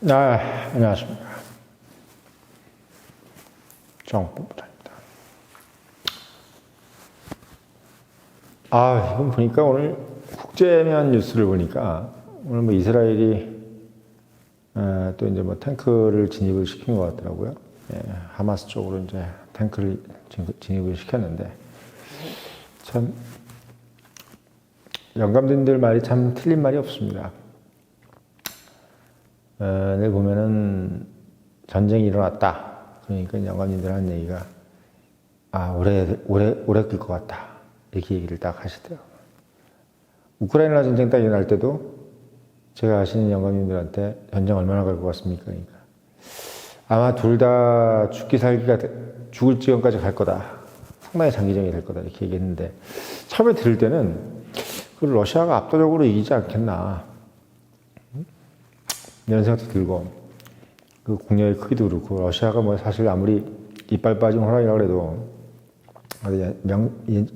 안녕하십니까. 정보부장입니다. 이건 보니까 오늘 국제면 뉴스를 보니까 오늘 뭐 이스라엘이 또 이제 뭐 탱크를 진입을 시킨 것 같더라고요. 하마스 쪽으로 이제 탱크를 진입을 시켰는데 참 영감님들 말이 참 틀린 말이 없습니다. 내일 보면은 전쟁이 일어났다. 그러니까 영감님들 하는 얘기가 오래 끌 것 같다. 이렇게 얘기를 딱 하시더라고요. 우크라이나 전쟁 딱 일어날 때도 제가 아시는 영감님들한테 전쟁 얼마나 갈 것 같습니까? 그러니까 아마 둘 다 죽기 살기가 죽을 지경까지 갈 거다. 상당히 장기전이 될 거다. 이렇게 얘기했는데 처음에 들을 때는 그 러시아가 압도적으로 이기지 않겠나. 이런 생각도 들고, 그 국력의 크기도 그렇고, 러시아가 뭐 사실 아무리 이빨 빠진 호랑이라고 해도,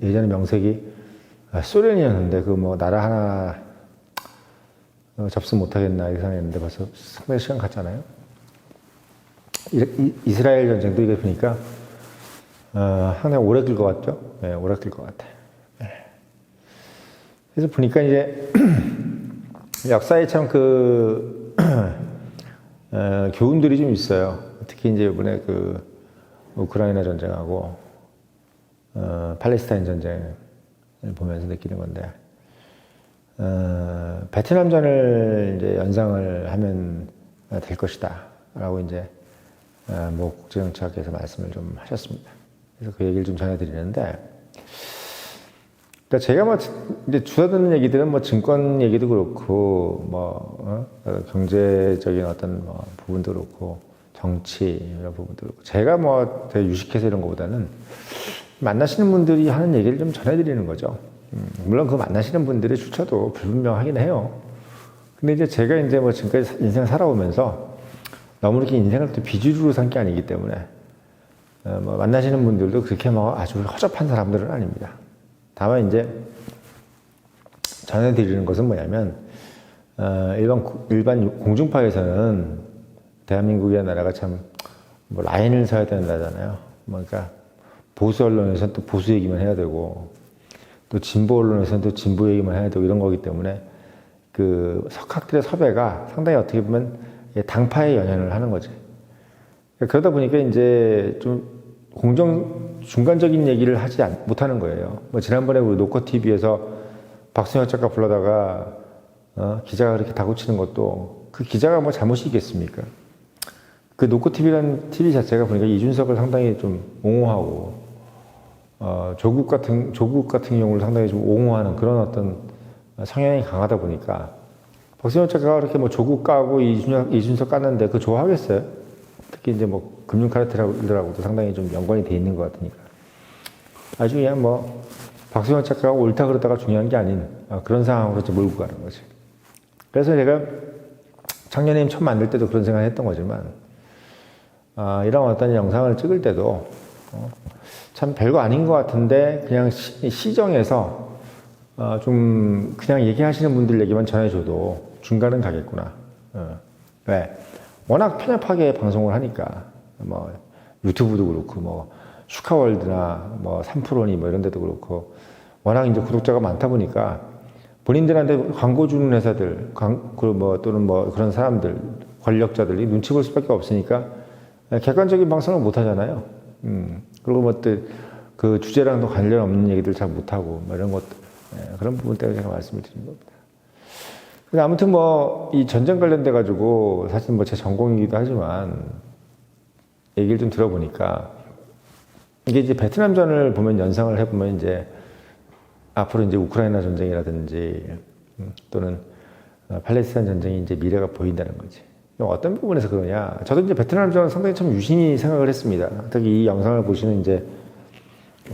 예전에 명색이 소련이었는데, 그 뭐 나라 하나 접수 못하겠나, 이렇게 생각했는데 벌써 상당히 시간 갔잖아요. 이스라엘 전쟁도 이게 보니까, 상당히 오래 끌 것 같죠? 네, 오래 끌 것 같아요. 네. 그래서 보니까 이제, 역사에 참 교훈들이 좀 있어요. 특히 이제 이번에 그 우크라이나 전쟁하고 팔레스타인 전쟁을 보면서 느끼는 건데, 베트남전을 이제 연상을 하면 될 것이다라고 이제 뭐 국제정치학에서 말씀을 좀 하셨습니다. 그래서 그 얘기를 좀 전해드리는데. 그러니까 제가 뭐 이제 주워 듣는 얘기들은 뭐 증권 얘기도 그렇고 경제적인 어떤 뭐 부분도 그렇고 정치 이런 부분도 그렇고 제가 뭐 되게 유식해서 이런 것보다는 만나시는 분들이 하는 얘기를 좀 전해드리는 거죠. 물론 그 만나시는 분들의 출처도 불분명하긴 해요. 근데 이제 제가 이제 뭐 지금까지 인생 살아오면서 너무 이렇게 인생을 또 비주류로 산 게 아니기 때문에 뭐 만나시는 분들도 그렇게 뭐 아주 허접한 사람들은 아닙니다. 다만 이제 전해드리는 것은 뭐냐면 일반 공중파에서는 대한민국의 나라가 참 뭐 라인을 서야 되는 나라잖아요. 그러니까 보수 언론에서는 또 보수 얘기만 해야 되고 또 진보 언론에서는 또 진보 얘기만 해야 되고 이런 거기 때문에 그 석학들의 섭외가 상당히 어떻게 보면 당파에 연연을 하는 거지. 그러다 보니까 이제 좀 중간적인 얘기를 하지 못하는 거예요. 뭐 지난번에 우리 노커TV에서 박승혁 작가 불러다가 기자가 그렇게 다구치는 것도 그 기자가 뭐 잘못이겠습니까? 그 노커TV라는 TV 자체가 보니까 이준석을 상당히 좀 옹호하고 조국 같은 경우를 상당히 좀 옹호하는 그런 어떤 성향이 강하다 보니까 박승혁 작가가 그렇게 뭐 조국 까고 이준석 깠는데 그거 좋아하겠어요? 특히 이제 뭐 금융 카르텔하고도 상당히 좀 연관이 돼 있는 것 같으니까 아주 그냥 뭐 박수영 작가가 옳다 그러다가 중요한 게 아닌 그런 상황으로 이제 몰고 가는 거지. 그래서 제가 청년회임 처음 만들 때도 그런 생각을 했던 거지만 이런 어떤 영상을 찍을 때도 참 별거 아닌 것 같은데 그냥 시정해서 좀 그냥 얘기하시는 분들 얘기만 전해줘도 중간은 가겠구나. 왜? 워낙 편협하게 방송을 하니까 뭐 유튜브도 그렇고 뭐 슈카월드나 뭐 3프로니 뭐 이런 데도 그렇고 워낙 이제 구독자가 많다 보니까 본인들한테 광고 주는 회사들 또는 뭐 그런 사람들 권력자들이 눈치 볼 수밖에 없으니까 객관적인 방송을 못 하잖아요. 그리고 뭐 또 그 주제랑도 관련 없는 얘기들 잘 못 하고 뭐 이런 것들 그런 부분 때문에 제가 말씀을 드린 겁니다. 근데 아무튼 뭐 이 전쟁 관련돼 가지고 사실 뭐 제 전공이기도 하지만 얘기를 좀 들어보니까 이게 이제 베트남전을 보면 연상을 해보면 이제 앞으로 이제 우크라이나 전쟁이라든지 또는 팔레스타인 전쟁이 이제 미래가 보인다는 거지. 어떤 부분에서 그러냐? 저도 이제 베트남전 상당히 참 유심히 생각을 했습니다. 특히 이 영상을 보시는 이제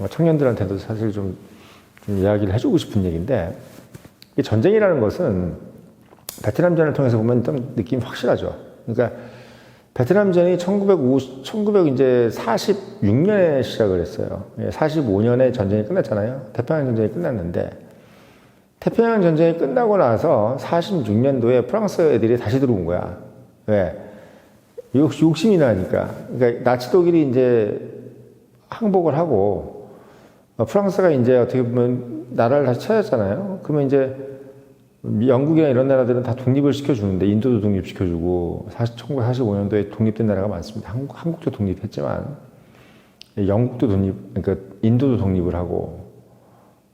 청년들한테도 사실 좀 이야기를 해주고 싶은 얘기인데 이 전쟁이라는 것은 베트남전을 통해서 보면 좀 느낌이 확실하죠. 그러니까 베트남전이 1946년에 시작을 했어요. 45년에 전쟁이 끝났잖아요. 태평양 전쟁이 끝났는데 태평양 전쟁이 끝나고 나서 46년도에 프랑스 애들이 다시 들어온 거야. 왜? 욕심이 나니까. 그러니까 나치 독일이 이제 항복을 하고 프랑스가 이제 어떻게 보면 나라를 다시 찾았잖아요. 그러면 이제 영국이나 이런 나라들은 다 독립을 시켜주는데 인도도 독립시켜주고 1945년도에 독립된 나라가 많습니다. 한국도 독립했지만 영국도 그러니까 인도도 독립을 하고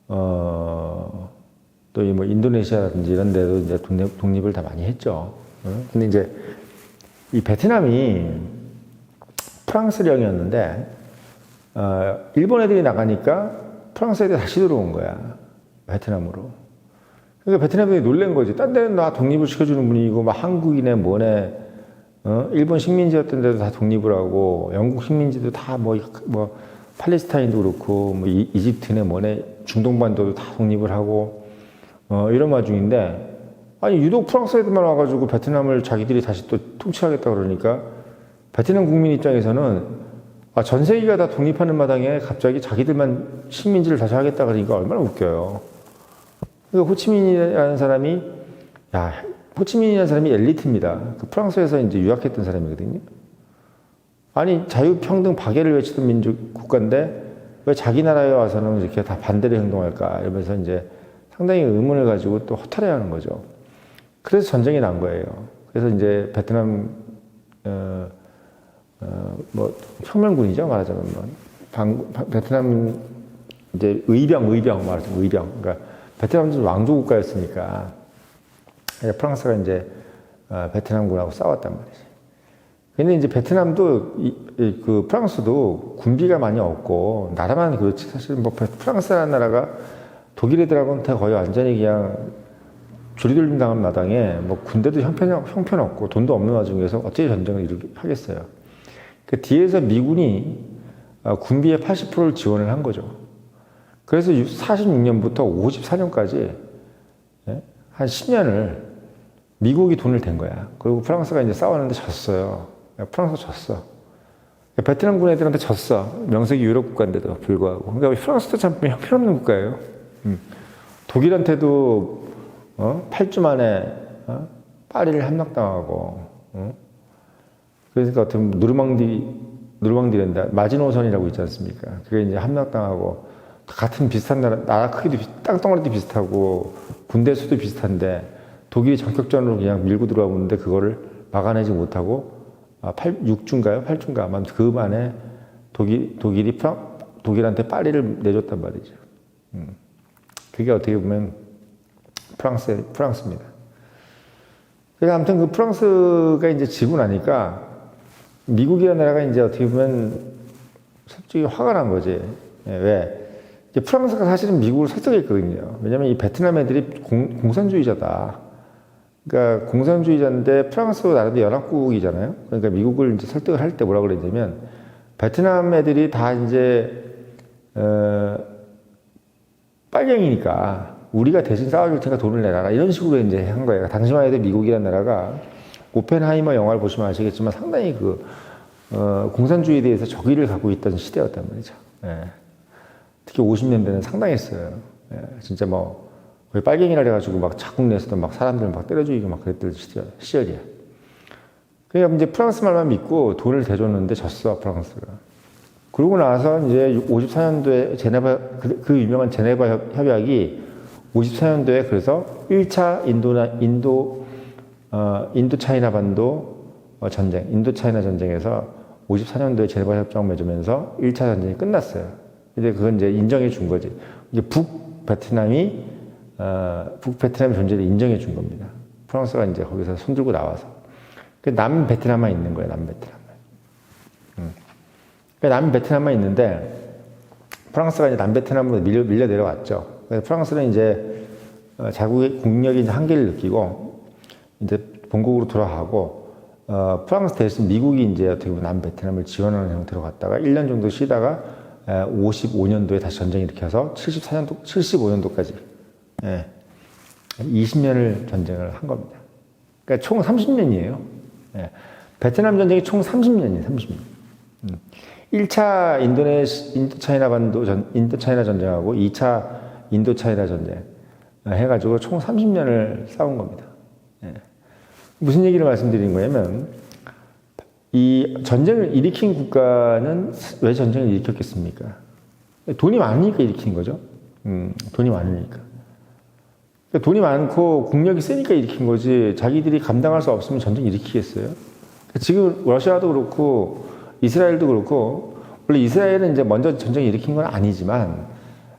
또 뭐 인도네시아라든지 이런 데도 이제 독립을 다 많이 했죠. 근데 이제 이 베트남이 프랑스령이었는데 일본 애들이 나가니까 프랑스 애들이 다시 들어온 거야. 베트남으로. 그러니까 베트남이 놀란 거지. 딴 데는 나 독립을 시켜주는 분위기고, 막 한국이네, 뭐네, 일본 식민지였던 데도 다 독립을 하고, 영국 식민지도 다 뭐, 팔레스타인도 그렇고, 뭐, 이집트네, 뭐네, 중동반도도 다 독립을 하고, 이런 와중인데, 아니, 유독 프랑스 애들만 와가지고 베트남을 자기들이 다시 또 통치하겠다 그러니까, 베트남 국민 입장에서는, 전 세계가 다 독립하는 마당에 갑자기 자기들만 식민지를 다시 하겠다 그러니까 얼마나 웃겨요. 그러니까 호치민이라는 사람이, 호치민이라는 사람이 엘리트입니다. 그 프랑스에서 이제 유학했던 사람이거든요. 아니, 자유평등 박애를 외치던 민족 국가인데 왜 자기 나라에 와서는 이렇게 다 반대로 행동할까 이러면서 이제 상당히 의문을 가지고 또 허탈해 하는 거죠. 그래서 전쟁이 난 거예요. 그래서 이제 베트남, 뭐, 혁명군이죠. 말하자면. 베트남 이제 의병 말하자면 의병. 그러니까 베트남도 왕조 국가였으니까 프랑스가 이제 베트남군하고 싸웠단 말이지. 근데 이제 베트남도 그 프랑스도 군비가 많이 없고 나라만 그렇지 사실 뭐 프랑스라는 나라가 독일 애들하고는 거의 완전히 그냥 조리돌림 당한 마당에 뭐 군대도 형편없고 돈도 없는 와중에서 어떻게 전쟁을 하겠어요. 그 뒤에서 미군이 군비의 80%를 지원을 한 거죠. 그래서 46년부터 54년까지 한 10년을 미국이 돈을 댄 거야. 그리고 프랑스가 이제 싸웠는데 졌어요. 프랑스가 졌어. 베트남군 애들한테 졌어. 명색이 유럽 국가인데도 불구하고. 그러니까 프랑스도 참 형편없는 국가예요. 독일한테도 8주 만에 파리를 함락당하고. 그러니까 어떻게 보면 누르망디랜다 마지노선이라고 있지 않습니까? 그게 이제 함락당하고 같은 비슷한 나라 크기도 땅덩어리도 비슷하고 군대 수도 비슷한데 독일이 전격전으로 그냥 밀고 들어오는데 그거를 막아내지 못하고 6주인가요? 8주인가 아마 그 만에 독일한테 파리를 내줬단 말이죠. 그게 어떻게 보면 프랑스입니다. 그러니까 아무튼 그 프랑스가 이제 지고 나니까 미국이라는 나라가 이제 어떻게 보면 솔직히 화가 난 거지. 왜? 이제 프랑스가 사실은 미국을 설득했거든요. 왜냐면 이 베트남 애들이 공산주의자다. 그러니까 공산주의자인데 프랑스 나라도 연합국이잖아요. 그러니까 미국을 이제 설득을 할 때 뭐라 그랬냐면 베트남 애들이 다 이제 빨갱이니까 우리가 대신 싸워줄 테니까 돈을 내라 이런 식으로 이제 한 거예요. 당시만 해도 미국이라는 나라가 오펜하이머 영화를 보시면 아시겠지만 상당히 공산주의에 대해서 적의를 갖고 있던 시대였단 말이죠. 예. 특히 50년대는 상당했어요. 예. 진짜 뭐 거의 빨갱이라 해가지고 막 자국 내에서도 막 사람들 막 때려 죽이고 막 그랬던 시절이야. 그러니까 이제 프랑스 말만 믿고 돈을 대줬는데 졌어, 프랑스가. 그러고 나서 이제 54년도에 그 유명한 제네바 협약이 54년도에 그래서 1차 인도 차이나 반도 전쟁, 인도 차이나 전쟁에서 54년도에 제네바 협정을 맺으면서 1차 전쟁이 끝났어요. 이제 그건 이제 인정해 준 거지. 이제 북베트남의 존재를 인정해 준 겁니다. 프랑스가 이제 거기서 손들고 나와서. 남베트남만 있는 거예요, 남베트남만. 남베트남만 있는데, 프랑스가 이제 남베트남으로 밀려 내려왔죠. 그래서 프랑스는 이제 자국의 국력이 이제 한계를 느끼고, 이제 본국으로 돌아가고, 프랑스 대신 미국이 이제 어떻게 보면 남베트남을 지원하는 형태로 갔다가 1년 정도 쉬다가 55년도에 다시 전쟁이 일으켜서 75년도까지 20년을 전쟁을 한 겁니다. 그러니까 총 30년이에요. 베트남 전쟁이 총 30년이에요. 30년. 1차 인도차이나 전쟁하고 2차 인도차이나 전쟁 해가지고 총 30년을 싸운 겁니다. 무슨 얘기를 말씀드린 거냐면, 이 전쟁을 일으킨 국가는 왜 전쟁을 일으켰겠습니까? 돈이 많으니까 일으킨 거죠. 돈이 많으니까. 돈이 많고 국력이 세니까 일으킨 거지, 자기들이 감당할 수 없으면 전쟁 일으키겠어요? 지금 러시아도 그렇고 이스라엘도 그렇고, 원래 이스라엘은 이제 먼저 전쟁을 일으킨 건 아니지만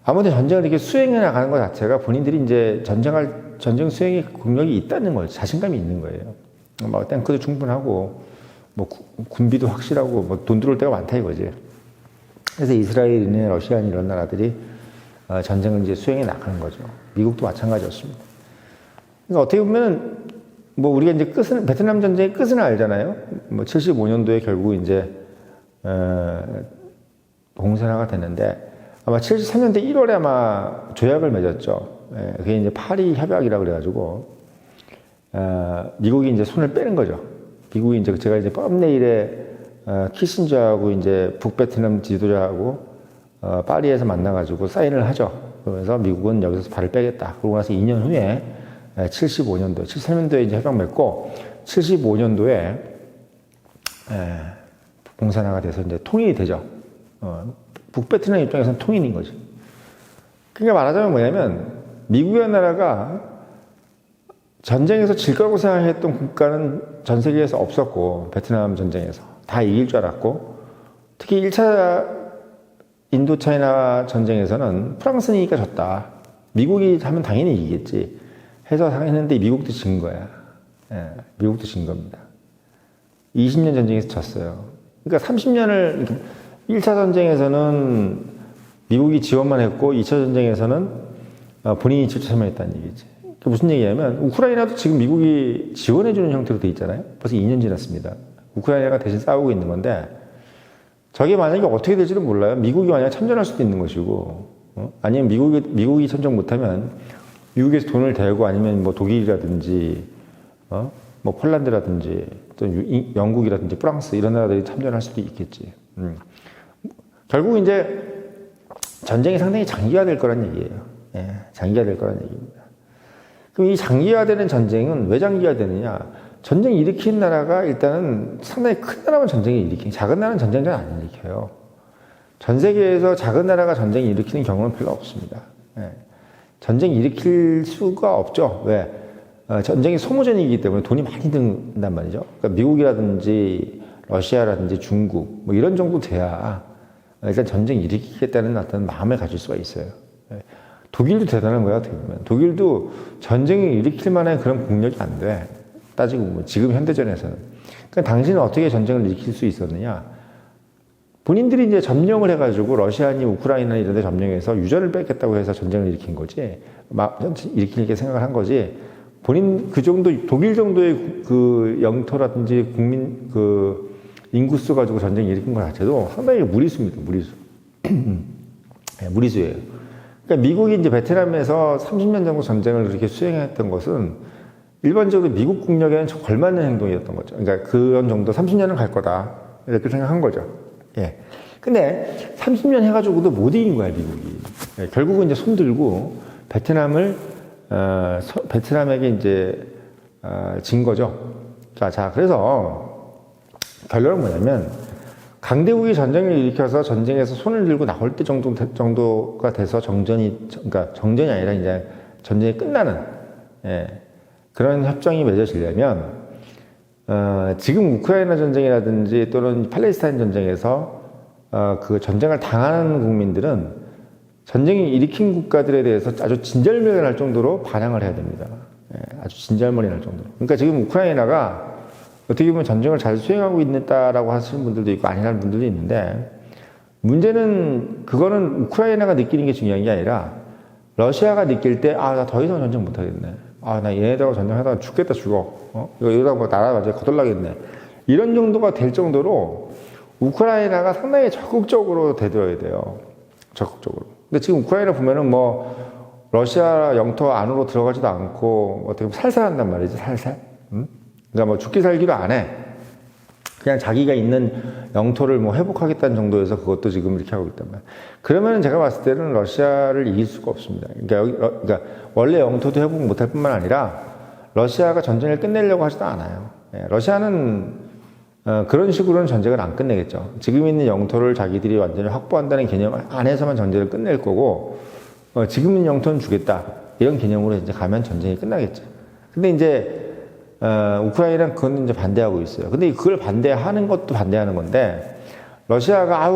아무튼 전쟁을 이렇게 수행해 나가는 것 자체가 본인들이 이제 전쟁 수행의 국력이 있다는 거예요. 자신감이 있는 거예요. 막 탱크도 충분하고 뭐 군비도 확실하고 뭐 돈 들어올 때가 많다 이거지. 그래서 이스라엘이나 러시아나 이런 나라들이 전쟁을 이제 수행해 나가는 거죠. 미국도 마찬가지였습니다. 그러니까 어떻게 보면 뭐 우리가 이제 베트남 전쟁의 끝은 알잖아요. 뭐 75년도에 결국 이제 봉쇄가 됐는데, 아마 73년대 1월에 아마 조약을 맺었죠. 그게 이제 파리 협약이라고 그래가지고 미국이 이제 손을 빼는 거죠. 미국이 이제 제가 이제 뻔내일에 키신저하고 이제 북베트남 지도자하고 파리에서 만나가지고 사인을 하죠. 그러면서 미국은 여기서 발을 빼겠다. 그러고 나서 2년 후에 75년도, 73년도에 이제 협약 맺고 75년도에 봉산화가 돼서 이제 통일이 되죠. 북베트남 입장에서는 통일인 거죠. 그러니까 말하자면 뭐냐면, 미국의 나라가 전쟁에서 질 거라고 생각했던 국가는 전 세계에서 없었고, 베트남 전쟁에서 다 이길 줄 알았고, 특히 1차 인도차이나 전쟁에서는 프랑스니까 졌다, 미국이 하면 당연히 이기겠지 해서 했는데 미국도 진 거야. 미국도 진 겁니다. 20년 전쟁에서 졌어요. 그러니까 30년을 1차 전쟁에서는 미국이 지원만 했고 2차 전쟁에서는 본인이 직접 참여했다는 얘기지. 그러니까 무슨 얘기냐면, 우크라이나도 지금 미국이 지원해주는 형태로 돼 있잖아요. 벌써 2년 지났습니다. 우크라이나가 대신 싸우고 있는 건데, 저게 만약에 어떻게 될지는 몰라요. 미국이 만약에 참전할 수도 있는 것이고, 아니면 미국이 참전 못하면 미국에서 돈을 대고, 아니면 뭐 독일이라든지 뭐 폴란드라든지 또 영국이라든지 프랑스 이런 나라들이 참전할 수도 있겠지. 결국 이제 전쟁이 상당히 장기화될 거란 얘기예요. 장기화될 거란 얘기입니다. 그럼 이 장기화되는 전쟁은 왜 장기화되느냐? 전쟁 일으킨 나라가 일단은 상당히 큰 나라만 전쟁을 일으키는, 작은 나라는 전쟁을 안 일으켜요. 전 세계에서 작은 나라가 전쟁을 일으키는 경우는 별로 없습니다. 전쟁 일으킬 수가 없죠. 왜? 전쟁이 소모전이기 때문에 돈이 많이 든단 말이죠. 그러니까 미국이라든지 러시아라든지 중국 뭐 이런 정도 돼야 일단 전쟁 일으키겠다는 어떤 마음을 가질 수가 있어요. 독일도 대단한 거야, 어떻게 보면. 독일도 전쟁을 일으킬 만한 그런 국력이 안 돼. 따지고 보면 지금 현대전에서는. 그러니까 당신은 어떻게 전쟁을 일으킬 수 있었느냐? 본인들이 이제 점령을 해가지고 러시아니 우크라이나 이런 데 점령해서 유전을 뺏겠다고 해서 전쟁을 일으킨 거지. 일으키게 생각을 한 거지. 본인 그 정도, 독일 정도의 그 영토라든지 국민 그 인구수 가지고 전쟁 일으킨 것 자체도 상당히 무리수입니다. 무리수. 무리수예요. 그러니까 미국이 이제 베트남에서 30년 정도 전쟁을 이렇게 수행했던 것은 일반적으로 미국 국력에는 걸맞는 행동이었던 거죠. 그러니까 그런 정도 30년은 갈 거다, 이렇게 생각한 거죠. 근데 30년 해가지고도 못 이긴 거야, 미국이. 결국은 이제 손 들고 베트남에게 이제 진 거죠. 자, 그래서 결론은 뭐냐면, 강대국이 전쟁을 일으켜서 전쟁에서 손을 들고 나올 때 정도가 돼서 그러니까 정전이 아니라 이제 전쟁이 끝나는, 그런 협정이 맺어지려면, 지금 우크라이나 전쟁이라든지 또는 팔레스타인 전쟁에서 그 전쟁을 당하는 국민들은 전쟁이 일으킨 국가들에 대해서 아주 진절미련할 정도로 반항을 해야 됩니다. 아주 진절머리날 정도로. 그러니까 지금 우크라이나가 어떻게 보면 전쟁을 잘 수행하고 있다라고 하시는 분들도 있고 아니라는 분들도 있는데, 문제는 그거는 우크라이나가 느끼는 게 중요한 게 아니라 러시아가 느낄 때, 나 더 이상 전쟁 못 하겠네. 나 얘네들하고 전쟁하다가 죽겠다, 죽어. 이러다가 뭐 나라 완전히 거덜나겠네. 이런 정도가 될 정도로 우크라이나가 상당히 적극적으로 대들어야 돼요. 적극적으로. 근데 지금 우크라이나 보면은 뭐 러시아 영토 안으로 들어가지도 않고 어떻게 보면 살살 한단 말이지, 살살. 그러니까 뭐 죽기 살기도 안 해. 그냥 자기가 있는 영토를 뭐 회복하겠다는 정도에서 그것도 지금 이렇게 하고 있단 말이에요. 그러면 제가 봤을 때는 러시아를 이길 수가 없습니다. 그러니까 원래 영토도 회복 못할 뿐만 아니라 러시아가 전쟁을 끝내려고 하지도 않아요. 러시아는 그런 식으로는 전쟁을 안 끝내겠죠. 지금 있는 영토를 자기들이 완전히 확보한다는 개념 안에서만 전쟁을 끝낼 거고, 지금 있는 영토는 주겠다. 이런 개념으로 이제 가면 전쟁이 끝나겠죠. 근데 이제, 우크라이나는 그건 이제 반대하고 있어요. 근데 그걸 반대하는 것도 반대하는 건데, 러시아가,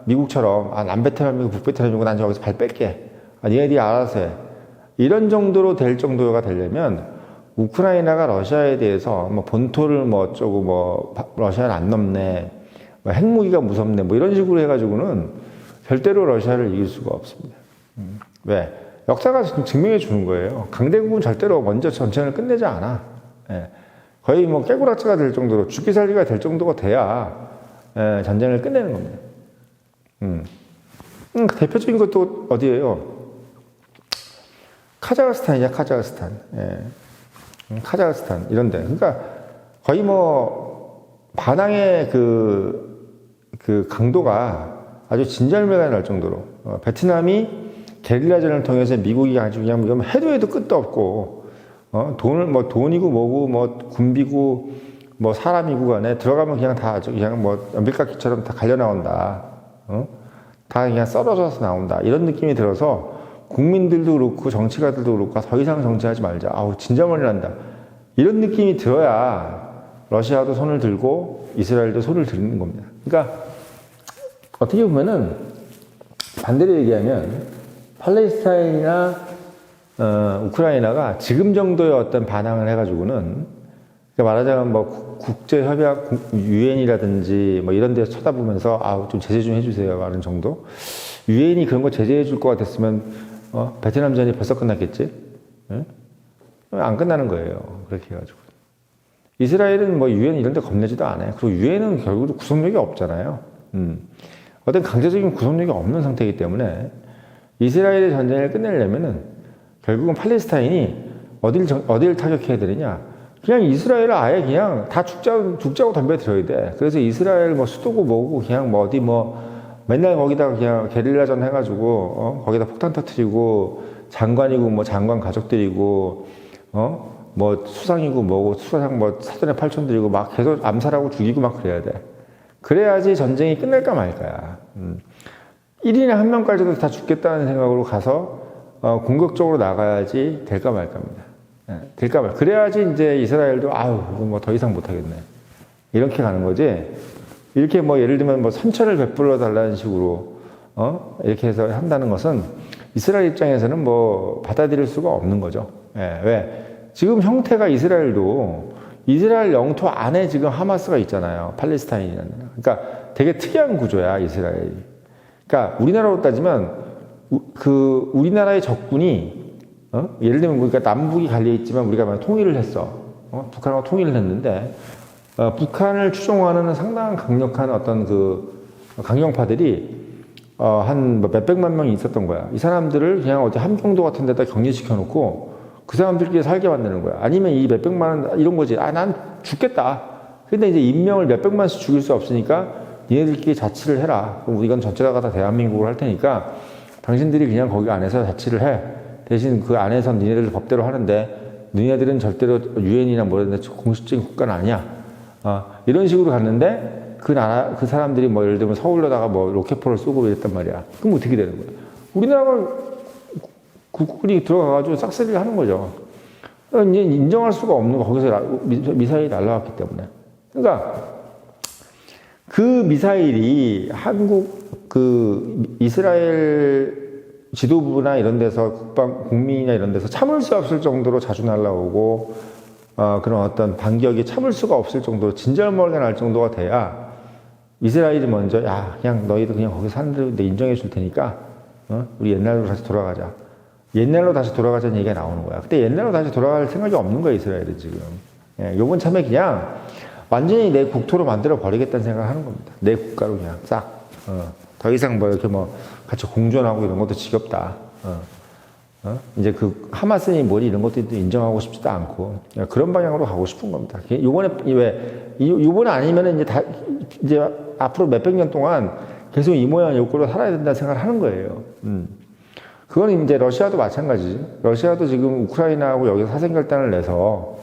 미국처럼, 남베트남이고 북베트남이고 난 저기서 발 뺄게. 니네들이 알아서 해. 이런 정도로 될 정도가 되려면, 우크라이나가 러시아에 대해서 본토를 어쩌고 러시아는 안 넘네, 핵무기가 무섭네, 이런 식으로 해가지고는 절대로 러시아를 이길 수가 없습니다. 왜? 역사가 증명해 주는 거예요. 강대국은 절대로 먼저 전쟁을 끝내지 않아. 거의 깨구락지가 될 정도로, 죽기 살기가 될 정도가 돼야 전쟁을 끝내는 겁니다. 대표적인 것도 어디예요? 카자흐스탄이야, 카자흐스탄. 카자흐스탄, 이런데. 그러니까 거의 반항의 그 강도가 아주 진절미가 날 정도로, 베트남이 게릴라전을 통해서 미국이 아주 그냥 해도 끝도 없고, 돈이고 뭐고, 군비고, 사람이고 간에 들어가면 그냥 다 아주 그냥 연필깎이처럼 다 갈려 나온다. 다 그냥 썰어져서 나온다. 이런 느낌이 들어서 국민들도 그렇고 정치가들도 그렇고 더 이상 정치하지 말자. 진짜 머리 난다. 이런 느낌이 들어야 러시아도 손을 들고 이스라엘도 손을 드는 겁니다. 그러니까 어떻게 보면은 반대로 얘기하면 팔레스타인이나 우크라이나가 지금 정도의 어떤 반항을 해가지고는, 그러니까 말하자면 국제협약, 유엔이라든지 이런 데서 쳐다보면서 좀 제재 좀 해주세요 하는 정도. 유엔이 그런 거 제재해 줄 것 같았으면 베트남전이 벌써 끝났겠지? 응? 안 끝나는 거예요. 그렇게 해가지고. 이스라엘은 유엔 이런 데 겁내지도 않아요. 그리고 유엔은 결국 구속력이 없잖아요. 어떤 강제적인 구속력이 없는 상태이기 때문에 이스라엘의 전쟁을 끝내려면은 결국은 팔레스타인이 어디를 타격해야 되느냐? 그냥 이스라엘을 아예 그냥 다 죽자고 덤벼들어야 돼. 그래서 이스라엘 수도고 뭐고 그냥 맨날 거기다가 그냥 게릴라전 해가지고, 거기다 폭탄 터트리고, 장관이고, 장관 가족들이고, 수상이고 뭐고, 수상 사전에 팔촌들이고, 계속 암살하고 죽이고 그래야 돼. 그래야지 전쟁이 끝날까 말까야. 1인에 한 명까지도 다 죽겠다는 생각으로 가서, 공격적으로 나가야지 될까 말까입니다. 될까 말까. 그래야지 이제 이스라엘도, 이거 더 이상 못하겠네. 이렇게 가는 거지. 이렇게 예를 들면 선처를 베풀어 달라는 식으로, 이렇게 해서 한다는 것은 이스라엘 입장에서는 받아들일 수가 없는 거죠. 왜? 지금 형태가 이스라엘도 이스라엘 영토 안에 지금 하마스가 있잖아요. 팔레스타인이라는. 그러니까 되게 특이한 구조야, 이스라엘이. 그러니까 우리나라로 따지면 우리나라의 적군이, 예를 들면 우리가 남북이 갈려있지만 우리가 통일을 했어. 북한과 통일을 했는데, 북한을 추종하는 상당한 강력한 어떤 강경파들이 한 몇백만 명이 있었던 거야. 이 사람들을 그냥 어디 함경도 같은 데다 격리시켜 놓고 그 사람들끼리 살게 만드는 거야. 아니면 이 몇백만 이런 거지. 난 죽겠다. 근데 이제 인명을 몇백만씩 죽일 수 없으니까 니네들끼리 자치를 해라. 그럼 이건 전체가 다 대한민국을 할 테니까 당신들이 그냥 거기 안에서 자치를 해. 대신 그 안에서 니네들 법대로 하는데 니네들은 절대로 유엔이나 공식적인 국가는 아니야. 이런 식으로 갔는데 그 사람들이 예를 들면 서울로다가 로켓포를 쏘고 이랬단 말이야. 그럼 어떻게 되는 거야? 우리나라가 국군이 들어가가지고 싹쓸이를 하는 거죠. 이제 인정할 수가 없는 거, 거기서 미사일이 날라왔기 때문에. 그러니까 그 미사일이 이스라엘 지도부나 이런 데서 국민이나 이런 데서 참을 수 없을 정도로 자주 날라오고, 그런 어떤 반격이 참을 수가 없을 정도로 진절머리가 날 정도가 돼야 이스라엘이 먼저, 그냥 너희도 그냥 거기 사는 데로 인정해 줄 테니까, 우리 옛날로 다시 돌아가자. 옛날로 다시 돌아가자는 얘기가 나오는 거야. 근데 옛날로 다시 돌아갈 생각이 없는 거야, 이스라엘은 지금. 요번 참에 그냥 완전히 내 국토로 만들어 버리겠다는 생각을 하는 겁니다. 내 국가로 그냥 싹. 더 이상 이렇게 같이 공존하고 이런 것도 지겹다. 이제 하마스니 뭐니 이런 것들도 인정하고 싶지도 않고, 그런 방향으로 가고 싶은 겁니다. 요번에 아니면은 이제 앞으로 몇백 년 동안 계속 이 모양 요 꼴로 살아야 된다는 생각을 하는 거예요. 그건 이제 러시아도 마찬가지지. 러시아도 지금 우크라이나하고 여기서 사생결단을 내서,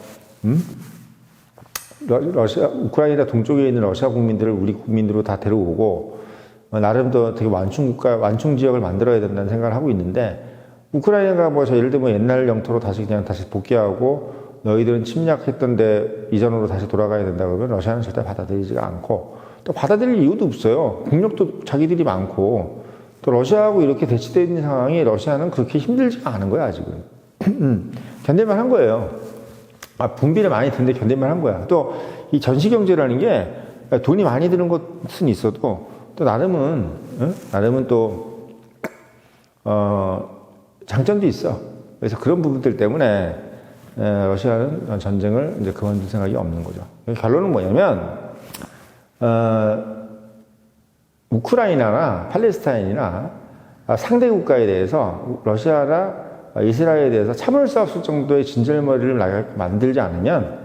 우크라이나 동쪽에 있는 러시아 국민들을 우리 국민으로 다 데려오고, 나름도 되게 완충 지역을 만들어야 된다는 생각을 하고 있는데, 우크라이나가 예를 들면 옛날 영토로 다시 복귀하고, 너희들은 침략했던 데 이전으로 다시 돌아가야 된다 그러면 러시아는 절대 받아들이지가 않고, 또 받아들일 이유도 없어요. 국력도 자기들이 많고, 또 러시아하고 이렇게 대치되어 있는 상황이 러시아는 그렇게 힘들지가 않은 거야, 아직은. 견딜만 한 거예요. 분비를 많이 드는데 견딜만 한 거야. 또 이 전시경제라는 게 돈이 많이 드는 것은 있어도 또 나름은 또, 장점도 있어. 그래서 그런 부분들 때문에 러시아는 전쟁을 이제 그만둘 생각이 없는 거죠. 결론은 뭐냐면, 우크라이나나 팔레스타인이나 상대 국가에 대해서 러시아나 이스라엘에 대해서 참을 수 없을 정도의 진절머리를 만들지 않으면